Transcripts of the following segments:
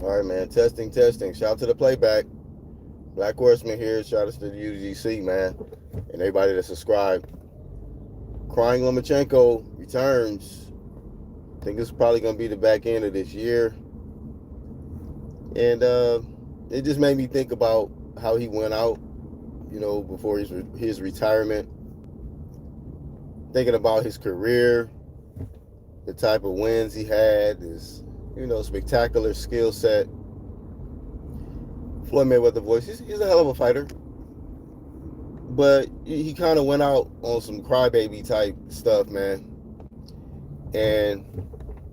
All right, man. Testing, testing. Shout out to the playback. Black Horseman here. Shout out to the UGC, man. And everybody that subscribed. Crying Lomachenko returns. I think it's probably going to be the back end of this year. And it just made me think about how he went out, before his retirement. Thinking about his career, the type of wins he had, his, spectacular skill set. Floyd Mayweather voice. He's a hell of a fighter. But he kind of went out on some crybaby type stuff, man. And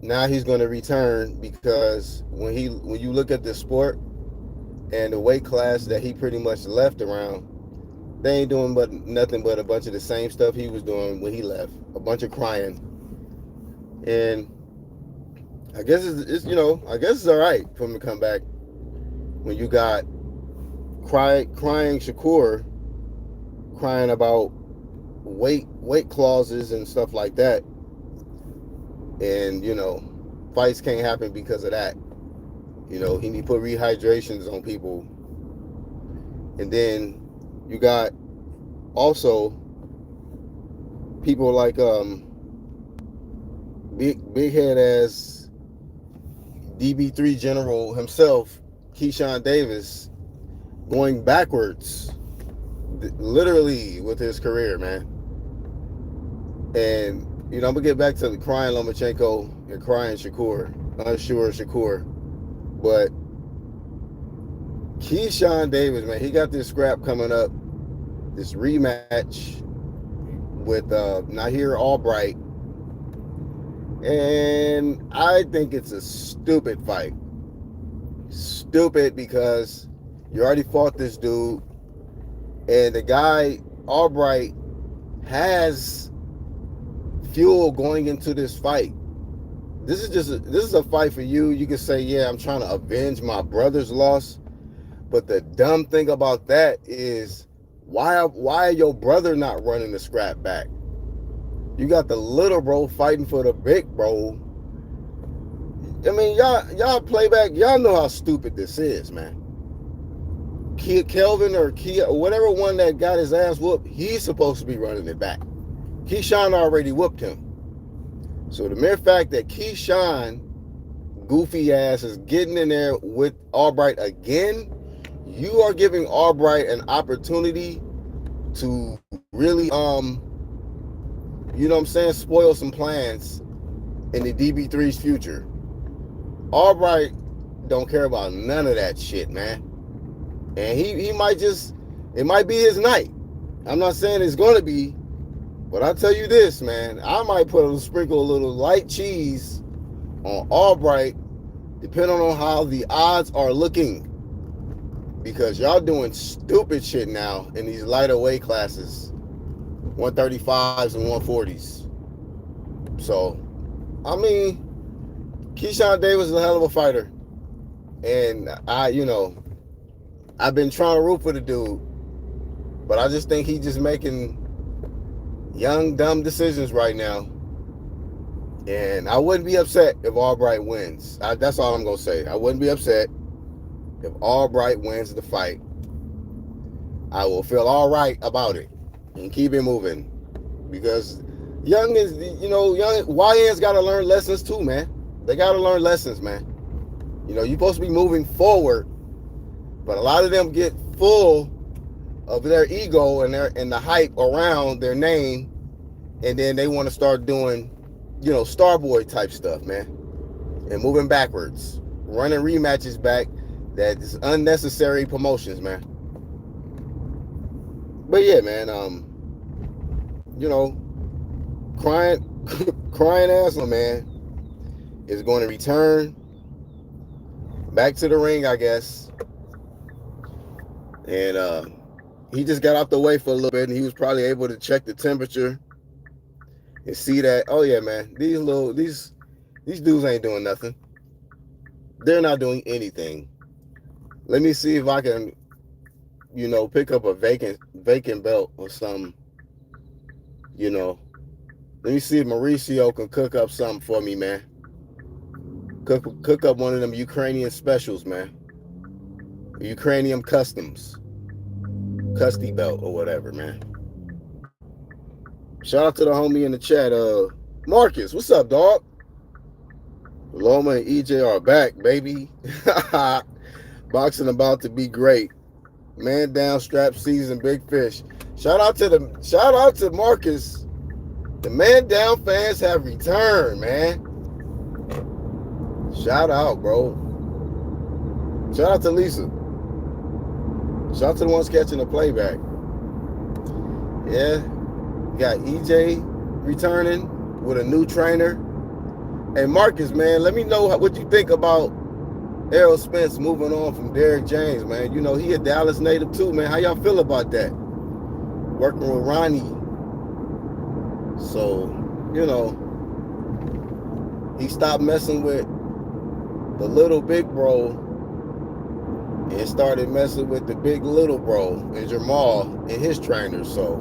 now he's going to return because when you look at the sport and the weight class that he pretty much left around, they ain't doing but nothing but a bunch of the same stuff he was doing when he left. A bunch of crying. And I guess I guess it's all right for him to come back when you got crying Shakur crying about weight clauses and stuff like that, and fights can't happen because of that. He need to put rehydrations on people, and then you got also people like big head as DB3 general himself, Keyshawn Davis, going backwards, literally with his career, man. And I'm gonna get back to the crying Lomachenko and crying Shakur, unsure Shakur, but Keyshawn Davis, man, he got this scrap coming up, this rematch with Nahir Albright, and I think it's a stupid fight. Stupid because you already fought this dude, and the guy Albright has fuel going into this fight. This is a fight for you. You can say, yeah, I'm trying to avenge my brother's loss, but the dumb thing about that is why your brother not running the scrap back? You got the little bro fighting for the big bro. I mean, y'all playback, y'all know how stupid this is, man. Kelvin or Kia, whatever one that got his ass whooped, he's supposed to be running it back. Keyshawn already whooped him. So the mere fact that Keyshawn, goofy ass, is getting in there with Albright again, you are giving Albright an opportunity to really, spoil some plans in the DB3's future. Albright don't care about none of that shit, man. And he might it might be his night. I'm not saying it's going to be, but I'll tell you this, man. I might sprinkle a little light cheese on Albright, depending on how the odds are looking. Because y'all doing stupid shit now in these lighter weight classes, 135s and 140s. So, I mean, Keyshawn Davis is a hell of a fighter. And I've been trying to root for the dude, but I just think he's just making young, dumb decisions right now. And I wouldn't be upset if Albright wins. That's all I'm going to say. I wouldn't be upset if Albright wins the fight. I will feel all right about it and keep it moving. Because young YN's got to learn lessons too, man. They got to learn lessons, man. You're supposed to be moving forward, but a lot of them get full of their ego and the hype around their name, and then they want to start doing, Starboy type stuff, man, and moving backwards, running rematches back. That is unnecessary promotions, man. But yeah, man, crying Aslan, man, is going to return back to the ring, I guess. And he just got out the way for a little bit, and he was probably able to check the temperature and see that, oh yeah, man, these dudes ain't doing nothing. They're not doing anything. Let me see if I can, pick up a vacant belt or something. Let me see if Mauricio can cook up something for me, man. Cook up one of them Ukrainian specials, man. Ukrainian customs, custy belt or whatever, man. Shout out to the homie in the chat, Marcus. What's up, dog? Loma and EJ are back, baby. Boxing about to be great. Man down, strap season, big fish. Shout out to Marcus. The man down fans have returned, man. Shout out, bro. Shout out to Lisa. Shout out to the ones catching the playback. Yeah. You got EJ returning with a new trainer. Hey, Marcus, man, let me know what you think about Errol Spence moving on from Derrick James, man. You know, he a Dallas native too, man. How y'all feel about that? Working with Ronnie. So, you know, he stopped messing with the little big bro and started messing with the big little bro and Jamal and his trainers. So,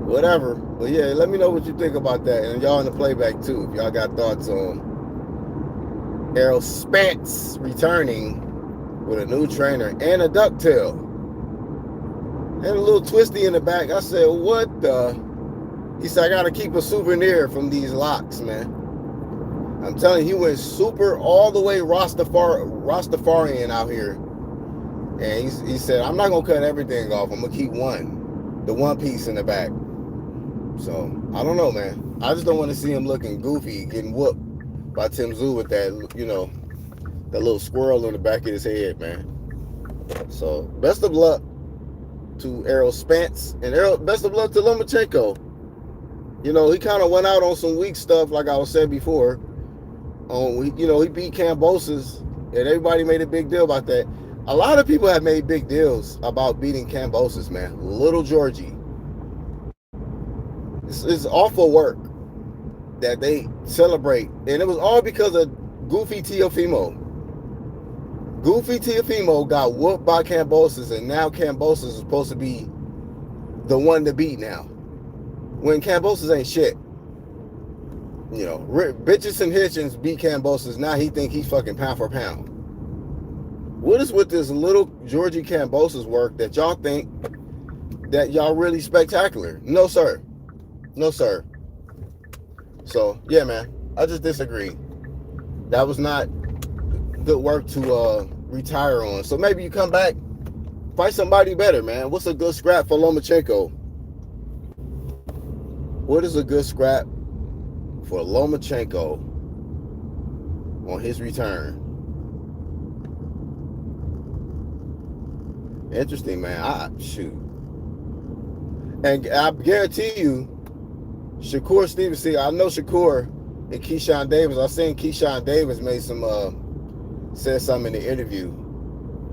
whatever. But yeah, let me know what you think about that. And y'all in the playback too, if y'all got thoughts on Errol Spence returning with a new trainer and a ducktail. And a little twisty in the back. I said, what the? He said, I got to keep a souvenir from these locks, man. I'm telling you, he went super all the way Rastafarian out here. And he said, I'm not going to cut everything off. I'm going to keep the one piece in the back. So, I don't know, man. I just don't want to see him looking goofy, getting whooped by Tim Tszyu with that, you know, that little squirrel on the back of his head, man. So, best of luck to Errol Spence. And best of luck to Lomachenko. You know, he kind of went out on some weak stuff, like I was saying before. You know, he beat Kambosos, and everybody made a big deal about that. A lot of people have made big deals about beating Kambosos, man. Little Georgie. It's awful work that they celebrate. And it was all because of Goofy Teofimo. Goofy Teofimo got whooped by Kambosos, and now Kambosos is supposed to be the one to beat now. When Kambosos ain't shit. You know, Bitches and Hitchens beat Kambosos. Now he think he's fucking pound for pound. What is with this little Georgie Kambosos work that y'all think that y'all really spectacular? No, sir. No, sir. So, yeah, man. I just disagree. That was not good work to retire on. So maybe you come back, fight somebody better, man. What's a good scrap for Lomachenko? What is a good scrap for Lomachenko on his return? Interesting, man. Shoot. And I guarantee you, Shakur Stevenson, I know Shakur and Keyshawn Davis. I seen Keyshawn Davis said something in the interview.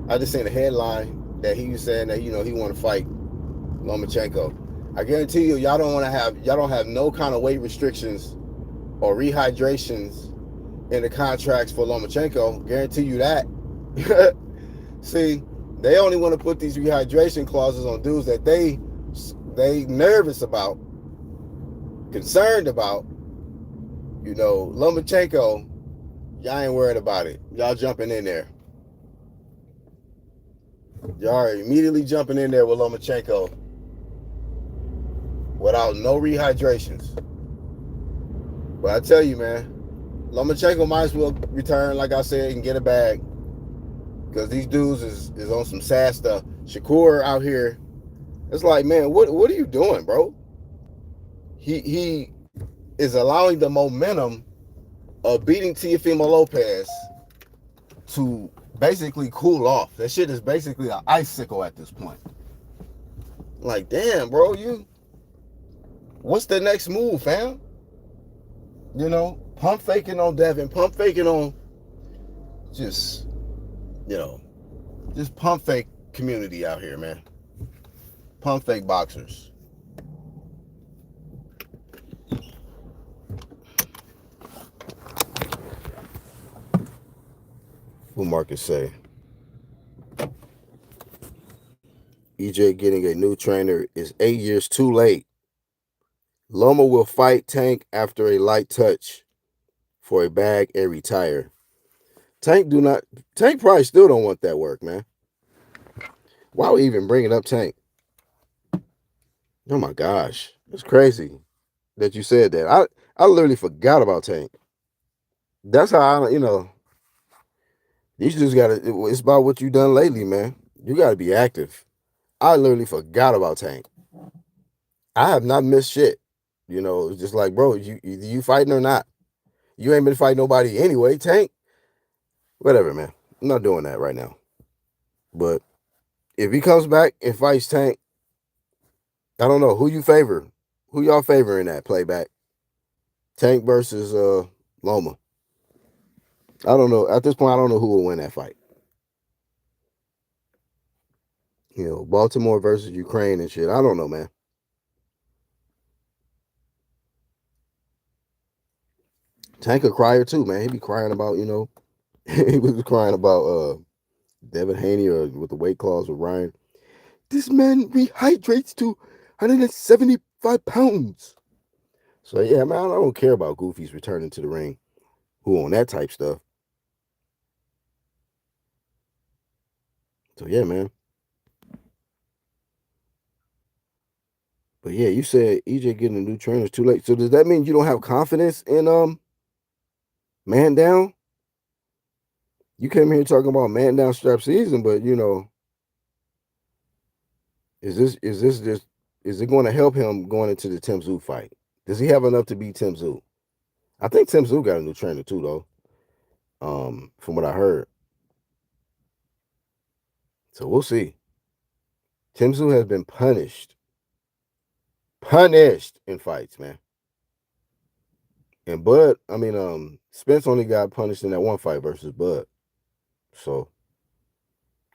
I just seen a headline that he was saying that, you know, he want to fight Lomachenko. I guarantee you, y'all don't have no kind of weight restrictions or rehydrations in the contracts for Lomachenko. Guarantee you that. See, they only want to put these rehydration clauses on dudes that they nervous about, concerned about. You know, Lomachenko, y'all ain't worried about it. Y'all jumping in there. Y'all are immediately jumping in there with Lomachenko without no rehydrations. But I tell you, man, Lomachenko might as well return, like I said, and get a bag. Because these dudes is on some sad stuff. Shakur out here, it's like, man, what are you doing, bro? He is allowing the momentum of beating Teofimo Lopez to basically cool off. That shit is basically an icicle at this point. Like, damn, bro, what's the next move, fam? You know, pump faking on Devin, pump faking on just pump fake community out here, man. Pump fake boxers. What Marcus say? EJ getting a new trainer is 8 years too late. Loma will fight Tank after a light touch for a bag and retire. Tank do not. Tank probably still don't want that work, man. Why would we even bring it up, Tank? Oh my gosh, it's crazy that you said that. I literally forgot about Tank. That's how I, you just gotta. It's about what you done lately, man. You gotta be active. I literally forgot about Tank. I have not missed shit. It's just like, bro, you fighting or not? You ain't been fighting nobody anyway. Tank, whatever, man. I'm not doing that right now. But if he comes back and fights Tank, I don't know who you favor. Who y'all favor in that playback? Tank versus Loma. I don't know. At this point, I don't know who will win that fight. Baltimore versus Ukraine and shit. I don't know, man. Tank a crier too, man. He be crying about, he was crying about Devin Haney or with the weight clause with Ryan. This man rehydrates to 175 pounds. So yeah, man, I don't care about Goofy's returning to the ring. Who on that type stuff? So yeah, man. But yeah, you said EJ getting a new trainer is too late. So does that mean you don't have confidence in man down? You came here talking about man down strap season, but is this just is it going to help him going into the Tim Zoo fight? Does he have enough to beat Tim Zoo? I think Tim Zoo got a new trainer too, though. From what I heard. So we'll see. Tim Zoo has been punished in fights, man. And Bud, I mean, Spence only got punished in that one fight versus Bud. So,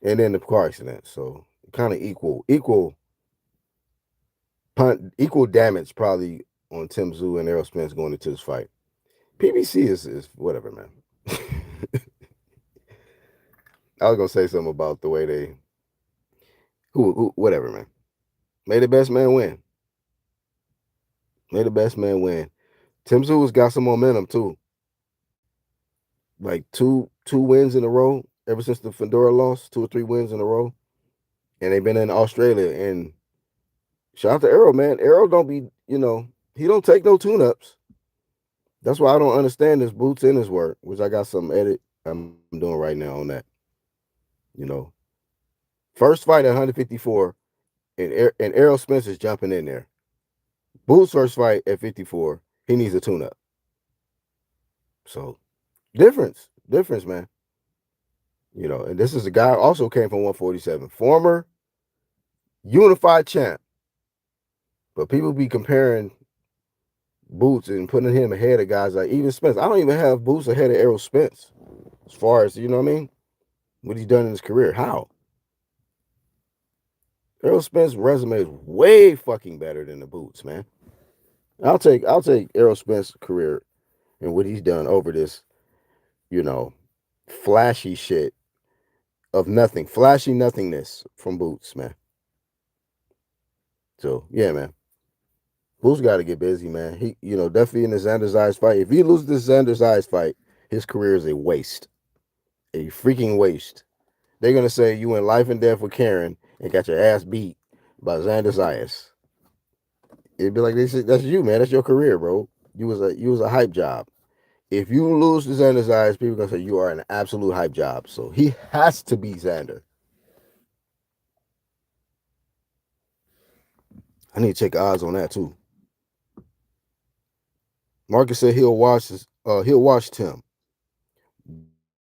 and then the car accident. So, kind of equal damage probably on Tim Zoo and Errol Spence going into this fight. PBC is whatever, man. I was gonna say something about the way they who whatever, man. May the best man win. May the best man win. Tim Zoo's got some momentum too. Like two wins in a row ever since the Fedora loss, 2 or 3 wins in a row, and they've been in Australia. And shout out to Errol, man. Errol don't be, he don't take no tune-ups. That's why I don't understand his boots in his work, which I got some edit I'm doing right now on that. You know, first fight at 154, and Errol Spence is jumping in there. Boots first fight at 54, he needs a tune-up. So difference, man. And this is a guy who also came from 147, former unified champ. But people be comparing Boots and putting him ahead of guys like even Spence. I don't even have Boots ahead of Errol Spence as far as, you know what I mean? What he's done in his career. How? Errol Spence's resume is way fucking better than the Boots, man. I'll take Errol Spence's career and what he's done over this, you know, flashy shit of nothing, flashy nothingness from Boots, man. So yeah, man. Boots got to get busy, man. He, definitely in the Xander Zayas fight. If he loses this Xander Zayas fight, his career is a waste, a freaking waste. They're gonna say you in life and death with Karen and got your ass beat by Xander Zayas. It'd be like they said, that's you, man. That's your career, bro. You was a hype job. If you lose to Xander Zayas, people are gonna say you are an absolute hype job. So he has to beat Xander. I need to check the odds on that too. Marcus said he'll watch Tim,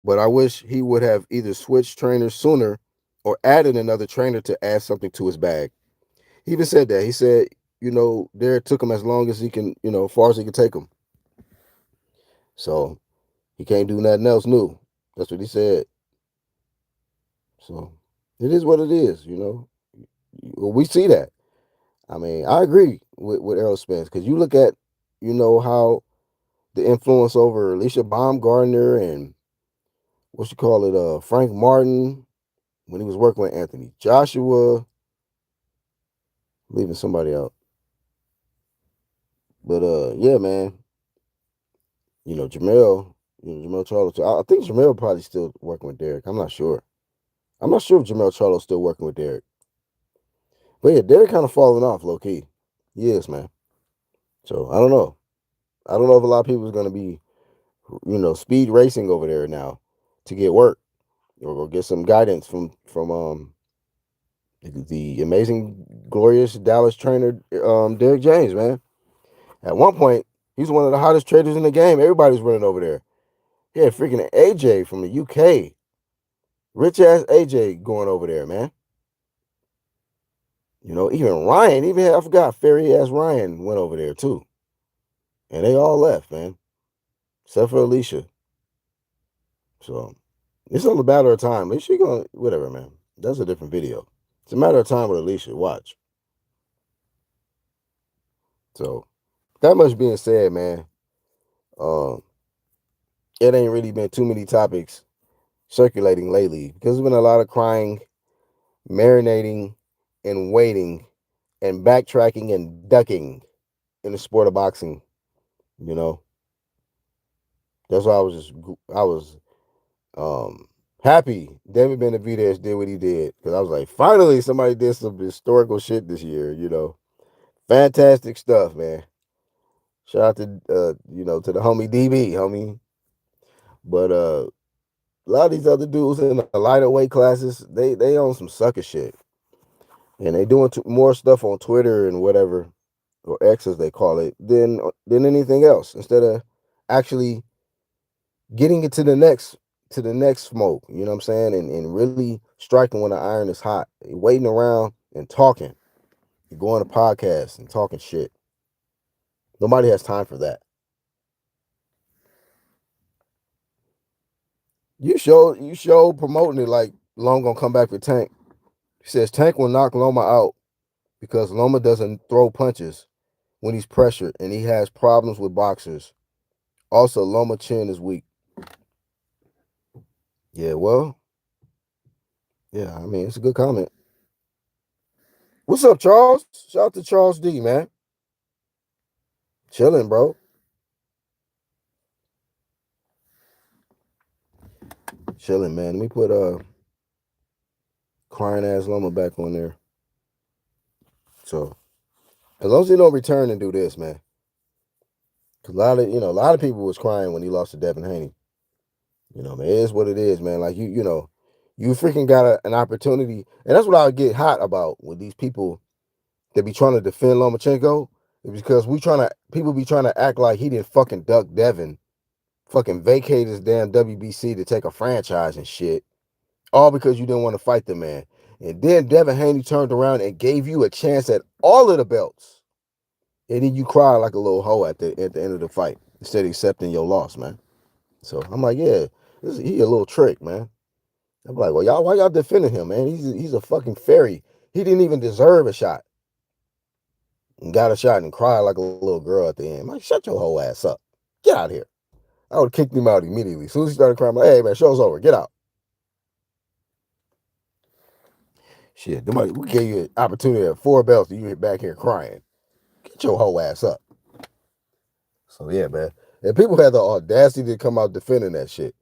but I wish he would have either switched trainers sooner or added another trainer to add something to his bag. He even said that. He said, Derek took him as long as he can, as far as he can take him. So he can't do nothing else new. That's what he said. So it is what it is. We see that. I mean, I agree with Errol Spence because you look at, how the influence over Alicia Baumgartner and what you call it, Frank Martin when he was working with Anthony Joshua, leaving somebody out. But yeah, man. Jamel Charlo. I think Jamel probably still working with Derek. I'm not sure. I'm not sure if Jamel Charlo's still working with Derek. But yeah, Derek kind of falling off low key. He is, man. So I don't know. I don't know if a lot of people is gonna be, speed racing over there now to get work or get some guidance from the amazing, glorious Dallas trainer Derek James, man. At one point, he's one of the hottest traders in the game. Everybody's running over there. Yeah, freaking AJ from the UK. Rich ass AJ going over there, man. Even Ryan, I forgot fairy ass Ryan went over there too. And they all left, man. Except for Alicia. So it's only a matter of time. Is she gonna whatever, man? That's a different video. It's a matter of time with Alicia. Watch. So that much being said, man, um, it ain't really been too many topics circulating lately because there's been a lot of crying, marinating, and waiting, and backtracking and ducking in the sport of boxing. You know, that's why I was um happy David Benavidez did what he did because I was like, finally somebody did some historical shit this year. Fantastic stuff, man. Shout out to to the homie DB, homie. But a lot of these other dudes in the lighter weight classes, they own some sucker shit, and they doing more stuff on Twitter and whatever, or X as they call it, than anything else. Instead of actually getting it to the next smoke, you know what I'm saying, and really striking when the iron is hot, waiting around and talking, going to podcasts and talking shit. Nobody has time for that. You show promoting it like Loma gonna come back with Tank. He says Tank will knock Loma out because Loma doesn't throw punches when he's pressured and he has problems with boxers. Also, Loma chin is weak. Yeah, well, yeah, I mean, it's a good comment. What's up, Charles? Shout out to Charles D, man. Chilling, bro. Chilling, man. Let me put crying ass Loma back on there. So as long as he don't return and do this, man. Cause a lot of people was crying when he lost to Devin Haney. Man, it is what it is, man. Like you freaking got an opportunity, and that's what I get hot about with these people that be trying to defend Lomachenko. Is because people be trying to act like he didn't fucking duck Devin, fucking vacate his damn WBC to take a franchise and shit, all because you didn't want to fight the man. And then Devin Haney turned around and gave you a chance at all of the belts, and then you cry like a little hoe at the end of the fight instead of accepting your loss, man. So I'm like, yeah, he a little trick, man. I'm like, well, why y'all defending him, man? He's a fucking fairy. He didn't even deserve a shot. And got a shot and cried like a little girl at the end. I'm like, shut your whole ass up. Get out of here. I would have kicked him out immediately. As soon as he started crying, I'm like, hey man, show's over. Get out. Shit, we gave you an opportunity at 4 belts and you hit back here crying. Get your whole ass up. So yeah, man. And people had the audacity to come out defending that shit.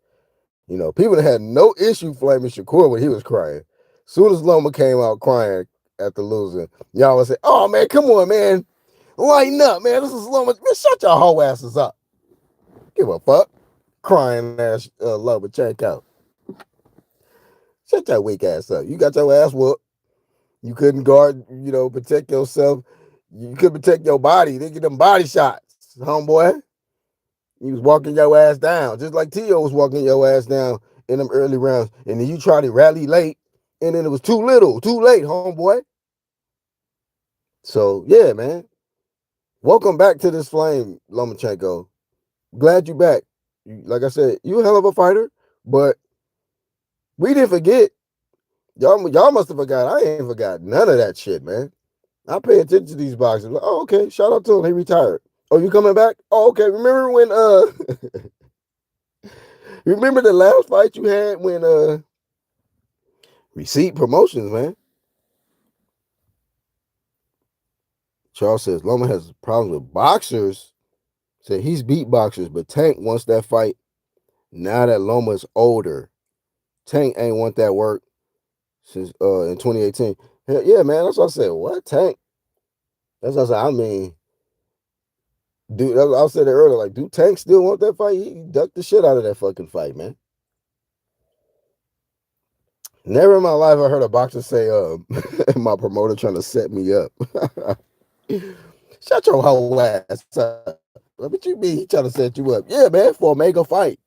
People that had no issue flaming Shakur when he was crying. Soon as Loma came out crying after losing, y'all would say, oh man, come on, man. Lighten up, man. This is Loma. Man, shut your whole asses up. Give a fuck. Crying ass Loma, check out. Shut that weak ass up. You got your ass whooped. You couldn't guard, protect yourself. You couldn't protect your body. They get them body shots, homeboy. He was walking your ass down, just like T.O. was walking your ass down in them early rounds. And then you tried to rally late, and then it was too late, homeboy. So, yeah, man. Welcome back to this flame, Lomachenko. Glad you back. Like I said, you a hell of a fighter, but we didn't forget. Y'all must have forgot. I ain't forgot none of that shit, man. I pay attention to these boxers. Like, oh, okay. Shout out to him. He retired. Oh, you coming back? Oh, okay. Remember when remember the last fight you had when Receipt Promotions, man. Charles says Loma has problems with boxers. Said he's beat boxers, but Tank wants that fight now that Loma's older. Tank ain't want that work since in 2018. Hell, yeah, man. That's what I said. What Tank? That's what I said. I mean, dude, I said it earlier. Like, do Tank still want that fight? He ducked the shit out of that fucking fight, man. Never in my life I heard a boxer say, my promoter trying to set me up. Shut your whole ass up. What you mean he trying to set you up? Yeah, man, for a mega fight.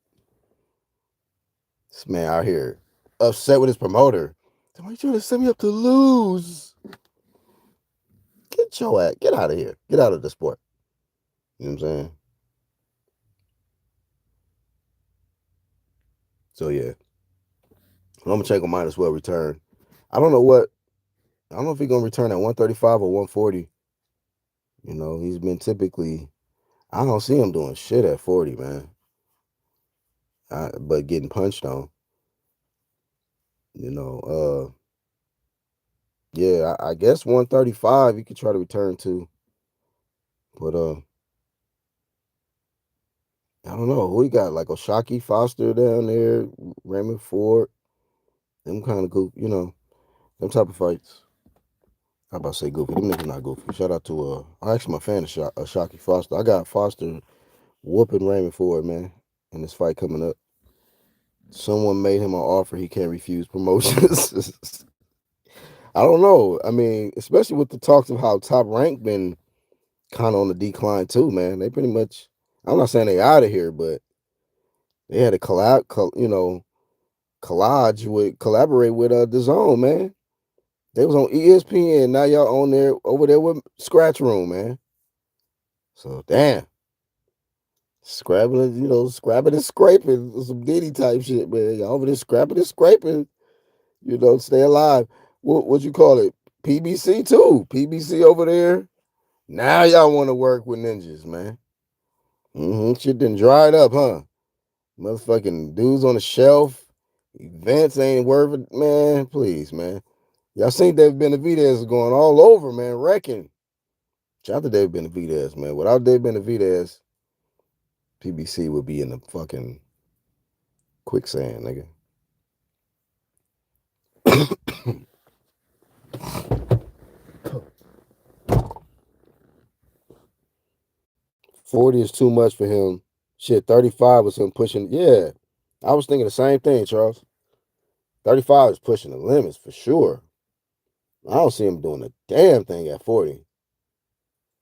This man out here upset with his promoter. Why you trying to set me up to lose? Get your ass, get out of here. Get out of the sport. You know what I'm saying? So yeah, Lomachenko might as well return. I don't know what. I don't know if he's gonna return at 135 or 140. You know, he's been typically. I don't see him doing shit at 40, man. But getting punched on. You know, yeah, I guess 135 you could try to return to. But I don't know. Who he got? Like Oshaki Foster down there, Raymond Ford. Them kind of goofy, them type of fights. I about to say goofy. Them niggas not goofy. Shout out to I actually am a fan of Oshaki Foster. I got Foster whooping Raymond Ford, man, in this fight coming up. Someone made him an offer he can't refuse promotions. I don't know. I mean, especially with the talks of how Top Rank been kind of on the decline too, man. They pretty much. I'm not saying they out of here, but they had to collaborate with the Zone, man. They was on ESPN. Now y'all on there over there with Scratch Room, man. So damn, scrapping and scraping, some Diddy type shit, man. Y'all over there scrapping and scraping. Stay alive. What you call it? PBC too. PBC over there. Now y'all want to work with ninjas, man. Shit done dried up, huh? Motherfucking dudes on the shelf. Events ain't worth it, man. Please, man. Y'all seen David Benavidez going all over, man, wrecking. Shout out to David Benavidez, man. Without David Benavidez, PBC would be in the fucking quicksand, nigga. 40 is too much for him. Shit, 35 was him pushing. Yeah, I was thinking the same thing, Charles. 35 is pushing the limits for sure. I don't see him doing a damn thing at 40.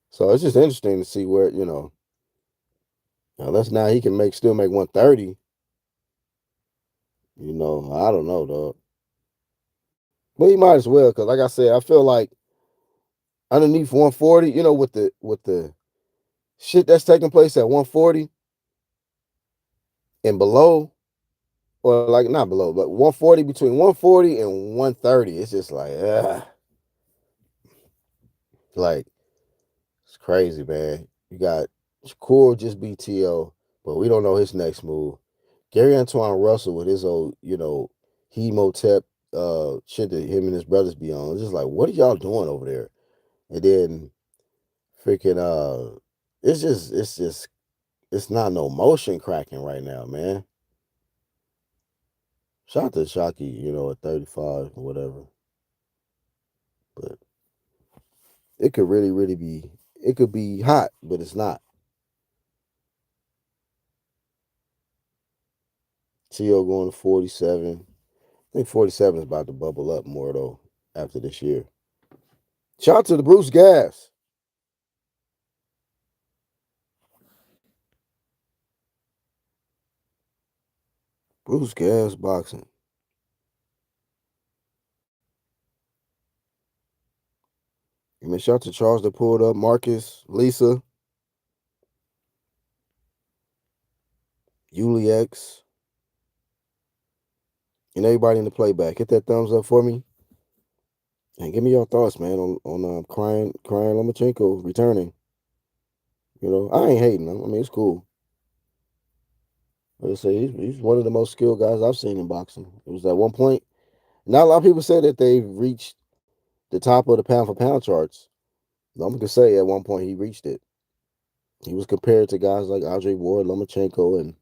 So it's just interesting to see where, unless now he can still make 130. I don't know, dog. But he might as well, because like I said, I feel like underneath 140, with the shit that's taking place at 140 and below, or like not below, but 140, between 140 and 130, it's just like, like it's crazy, man. You got Shakur just BTO, but we don't know his next move. Gary Antoine Russell with his old, Hemotep shit that him and his brothers be on. It's just like, what are y'all doing over there? And then freaking it's not no motion cracking right now, man. Shout out to Shockey, at 35 or whatever. But it could really, really be, it could be hot, but it's not. T.O. going to 47. I think 47 is about to bubble up more, though, after this year. Shout out to the Bruce Gas. Bruce Gas boxing. I mean, shout out to Charles that pulled up, Marcus, Lisa, Yuli X, and everybody in the playback. Hit that thumbs up for me. And give me your thoughts, man, on crying Lomachenko returning. I ain't hating him. I mean, it's cool. Like I say, he's one of the most skilled guys I've seen in boxing. It was at one point. Not a lot of people say that they've reached the top of the pound for pound charts. I'm gonna say at one point he reached it. He was compared to guys like Andre Ward, Lomachenko, and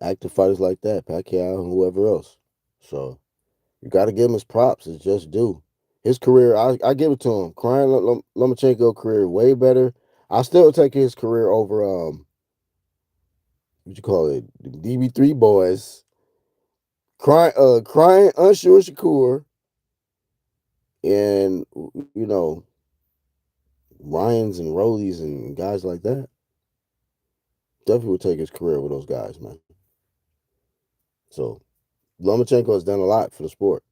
active fighters like that, Pacquiao, and whoever else. So you got to give him his props. It's just due. His career, I give it to him. Crying Lomachenko career way better. I still take his career over what you call it, the DB3 boys. Crying unsure Shakur and Ryans and Rollies and guys like that. Definitely would take his career with those guys, man. So Lomachenko has done a lot for the sport.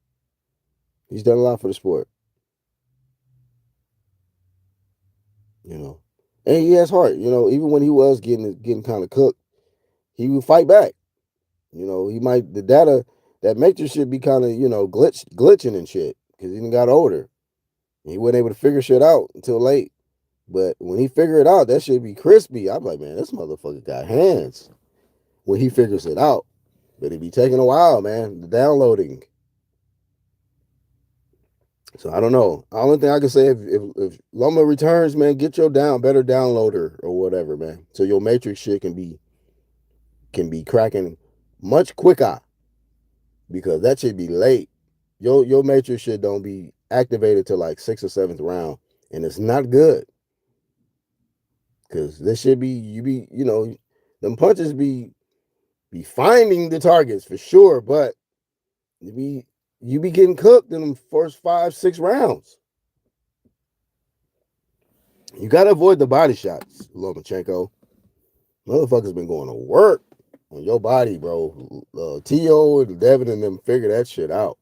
He's done a lot for the sport, you know. And he has heart, even when he was getting kind of cooked, he would fight back. He might the data that matrix should be kind of, glitching and shit because he done got older. He wasn't able to figure shit out until late. But when he figured it out, that should be crispy. I'm like, man, this motherfucker got hands when he figures it out. But it be taking a while, man. The downloading. So I don't know. The only thing I can say if Loma returns, man, get your better downloader or whatever, man. So your matrix shit can be cracking much quicker because that should be late. Your matrix shit don't be activated till like sixth or seventh round, and it's not good because this should be them punches be finding the targets for sure, but you be getting cooked in them first 5-6 rounds. You gotta avoid the body shots, Lomachenko. Motherfuckers been going to work on your body, bro. T.O. and Devin and them figure that shit out.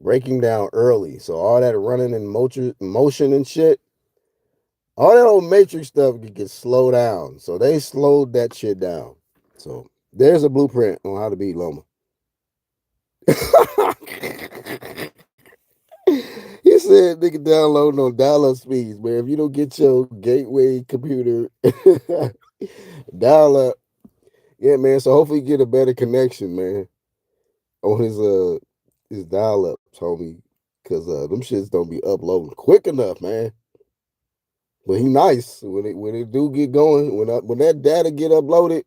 Breaking down early. So all that running and motion and shit, all that old Matrix stuff gets slowed down. So they slowed that shit down. So there's a blueprint on how to beat Loma. He said nigga downloading on dial-up speeds, man. If you don't get your gateway computer dial-up, yeah, man. So hopefully get a better connection, man, on his dial-ups, homie. Cause them shits don't be uploading quick enough, man. But he nice when it do get going. When that data get uploaded,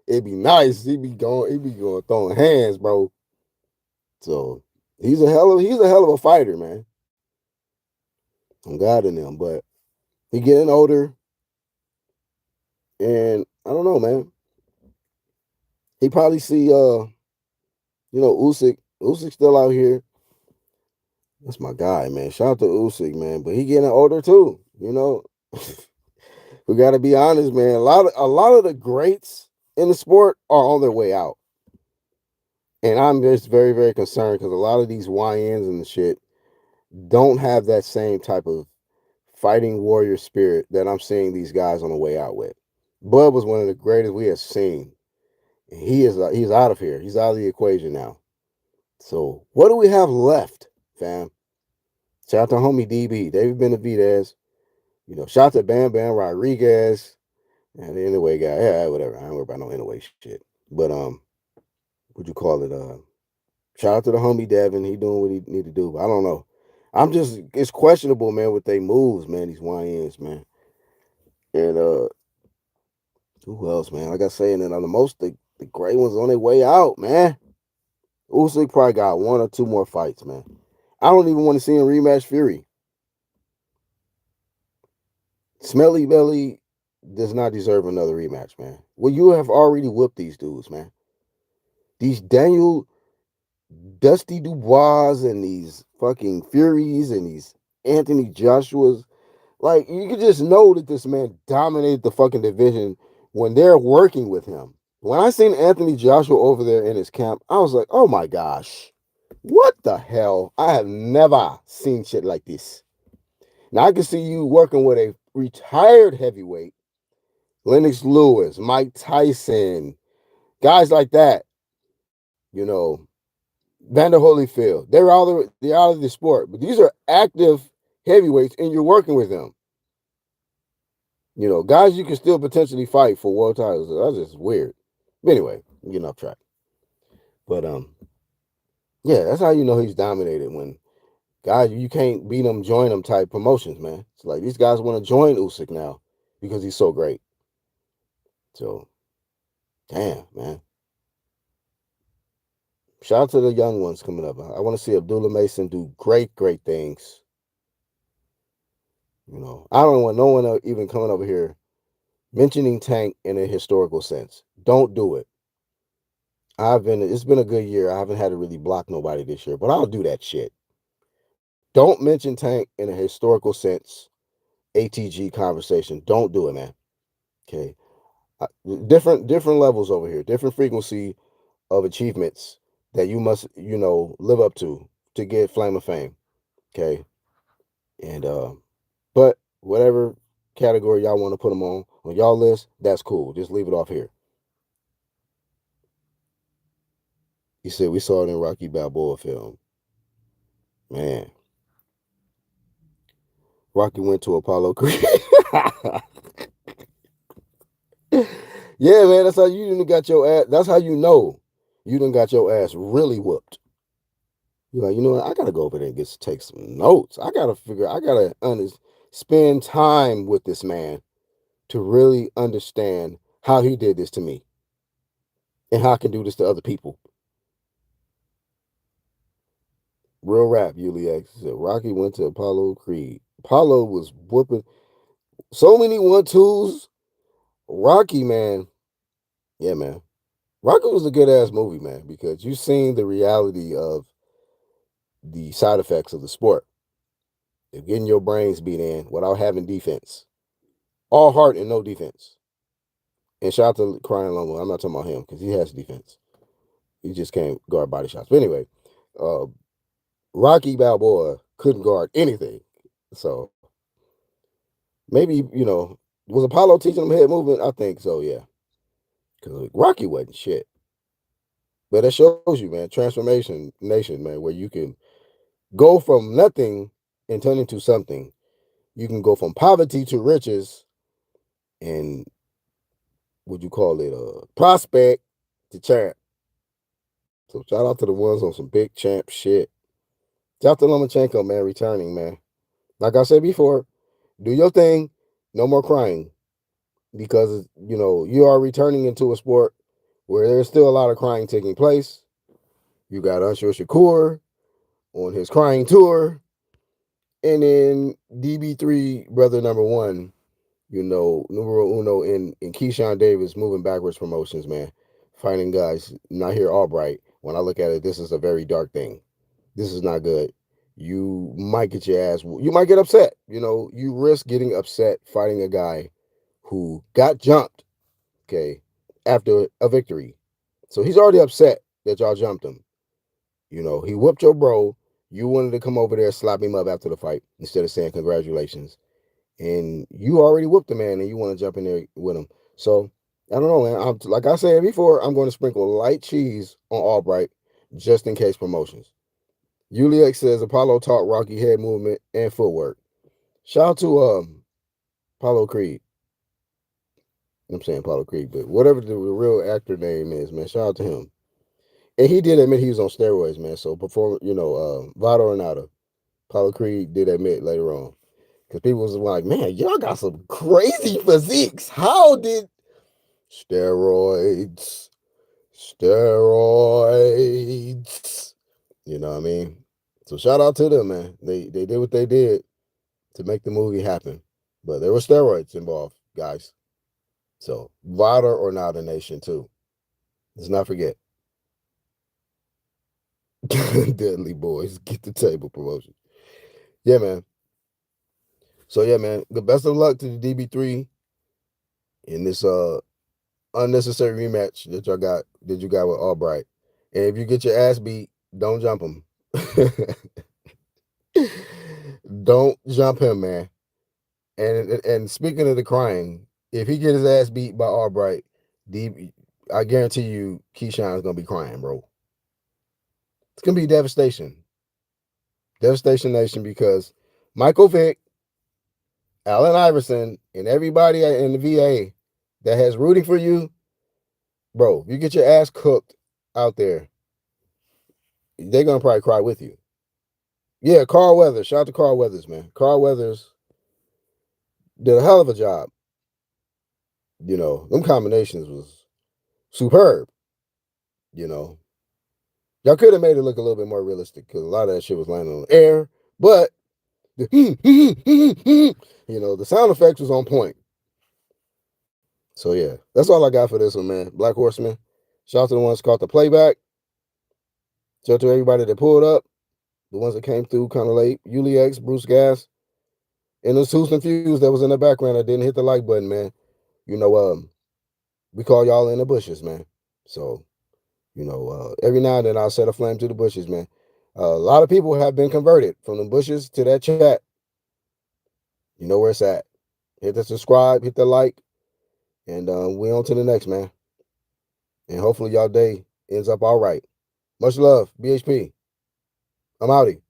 it be nice. He be going throwing hands, bro. So he's a hell of a fighter, man. I'm God in him, but he getting older, and I don't know, man. He probably see Usyk. Usyk still out here. That's my guy, man. Shout out to Usyk, man. But he getting older too. We got to be honest, man. A lot of the greats in the sport are on their way out, and I'm just very very concerned because a lot of these YNs and the shit don't have that same type of fighting warrior spirit that I'm seeing these guys on the way out with. Bud was one of the greatest we have seen. He's out of here. He's out of the equation now. So what do we have left, fam? Shout out to homie DB, David Benavidez. Shout out to Bam Bam Rodriguez. And the anyway guy, yeah, whatever. I don't worry about no anyway shit. But what you call it? Shout out to the homie Devin. He doing what he need to do. But I don't know. It's questionable, man, with they moves, man. These YNs, man. And who else, man? Like I say, and then on the great ones on their way out, man. Usyk probably got one or two more fights, man. I don't even want to see him rematch Fury. Smelly Belly does not deserve another rematch, man. Well, you have already whooped these dudes, man. These Daniel Dusty Dubois and these fucking Furies and these Anthony Joshua's. Like, you can just know that this man dominated the fucking division when they're working with him. When I seen Anthony Joshua over there in his camp, I was like, oh my gosh, what the hell? I have never seen shit like this. Now I can see you working with a retired heavyweight, Lennox Lewis, Mike Tyson, guys like that, you know, Vander Holyfield. They're out of the sport, but these are active heavyweights, and you're working with them. Guys you can still potentially fight for world titles. That's just weird. But anyway, I'm getting off track. But yeah, that's how you know he's dominated when guys you can't beat them, join them type promotions, man. It's like these guys want to join Usyk now because he's so great. So, damn, man. Shout out to the young ones coming up. I want to see Abdullah Mason do great, great things. I don't want no one even coming over here mentioning Tank in a historical sense. Don't do it. It's been a good year. I haven't had to really block nobody this year, but I'll do that shit. Don't mention Tank in a historical sense. ATG conversation. Don't do it, man. Okay. I, different levels over here. Different frequency of achievements that you must, live up to get Flame of Fame. Okay. And but whatever category y'all want to put them on y'all list, that's cool. Just leave it off here. He said we saw it in Rocky Balboa film. Man, Rocky went to Apollo Creed. Yeah, man, that's how you done got your ass. That's how you know you done got your ass really whooped. You're like, you know what? I gotta go over there and take some notes. I gotta figure. I gotta spend time with this man to really understand how he did this to me and how I can do this to other people. Real rap, Yuliak said. Rocky went to Apollo Creed. Apollo was whooping so many 1-2s. Rocky, man. Yeah, man. Rocky was a good ass movie, man, because you seen the reality of the side effects of the sport. Of getting your brains beat in without having defense. All heart and no defense. And shout out to Crying Lomo. I'm not talking about him because he has defense. He just can't guard body shots. But anyway, uh, Rocky Balboa couldn't guard anything. So maybe, was Apollo teaching him head movement? I think so, yeah. Because Rocky wasn't shit. But that shows you, man, transformation nation, man, where you can go from nothing and turn into something. You can go from poverty to riches and what you call it, prospect to champ. So shout out to the ones on some big champ shit. Shout out to Lomachenko, man, returning, man. Like I said before, do your thing, no more crying. Because, you are returning into a sport where there's still a lot of crying taking place. You got Usher Shakur on his crying tour. And then DB3, brother number one, numero uno in Keyshawn Davis moving backwards promotions, man. Fighting guys, not here Albright. When I look at it, this is a very dark thing. This is not good. You might get your ass, you might get upset. You risk getting upset fighting a guy who got jumped, okay, after a victory. So he's already upset that y'all jumped him. He whooped your bro. You wanted to come over there, slap him up after the fight instead of saying congratulations. And you already whooped the man and you want to jump in there with him. So I don't know, man. Like I said before, I'm going to sprinkle light cheese on Albright just in case promotions. Yuliak says Apollo taught Rocky head movement and footwork. Shout out to Apollo Creed. I'm saying Apollo Creed, but whatever the real actor name is, man, shout out to him. And he did admit he was on steroids, man. So before, Vado or Nada, Apollo Creed did admit later on. Because people was like, man, y'all got some crazy physiques. How did steroids? Steroids. You know what I mean? So shout out to them, man. They did what they did to make the movie happen. But there were steroids involved, guys. So Vada or Nada Nation too. Let's not forget. Deadly Boys, get the table promotion. Yeah, man. So yeah, man. The best of luck to the DB3 in this unnecessary rematch that you got with Albright. And if you get your ass beat, don't jump him. Don't jump him, man. And speaking of the crying, if he get his ass beat by Albright, I guarantee you Keyshawn is gonna be crying, bro. It's gonna be devastation. Devastation Nation, because Michael Vick, Allen Iverson, and everybody in the VA that has rooting for you, bro, you get your ass cooked out there, they're gonna probably cry with you. Yeah, Carl Weathers. Shout out to Carl Weathers, man. Carl Weathers did a hell of a job. Them combinations was superb. You know, y'all could have made it look a little bit more realistic because a lot of that shit was landing on the air, but the the sound effects was on point. So yeah, that's all I got for this one, man. Black Horseman. Shout out to the ones caught the playback. Shout out to everybody that pulled up. The ones that came through kind of late. Yuli X, Bruce Gas, and those Houston Fuse that was in the background that didn't hit the like button, man. We call y'all in the bushes, man. So, every now and then I'll set a flame to the bushes, man. A lot of people have been converted from the bushes to that chat. You know where it's at. Hit the subscribe, hit the like, and we on to the next, man. And hopefully y'all day ends up all right. Much love, BHP. I'm outie.